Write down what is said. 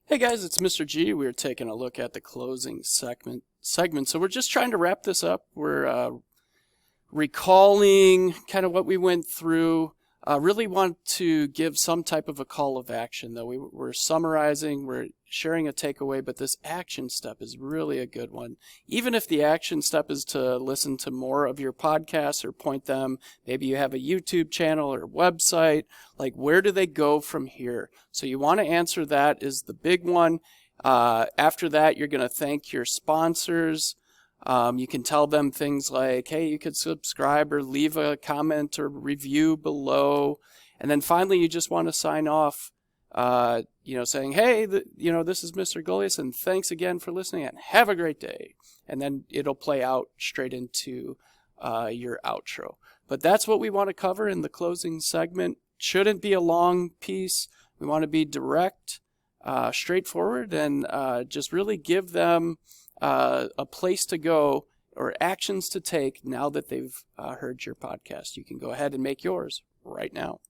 Hey guys, it's Mr. G. We're taking a look at the closing segment. So we're just trying to wrap this up. We're recalling kind of what we went through. Really want to give some type of a call of action, though. We're summarizing, we're sharing a takeaway, but this action step is really a good one. Even if the action step is to listen to more of your podcasts or point them, maybe you have a YouTube channel or website, like where do they go from here? So you want to answer that is the big one. After that, you're going to thank your sponsors. You can tell them things like, hey, you could subscribe or leave a comment or review below. And then finally, you just want to sign off, saying, hey, this is Mr. Golias, and thanks again for listening, and have a great day. And then it'll play out straight into your outro. But that's what we want to cover in the closing segment. Shouldn't be a long piece. We want to be direct, straightforward, and just really give them a place to go or actions to take now that they've heard your podcast. You can go ahead and make yours right now.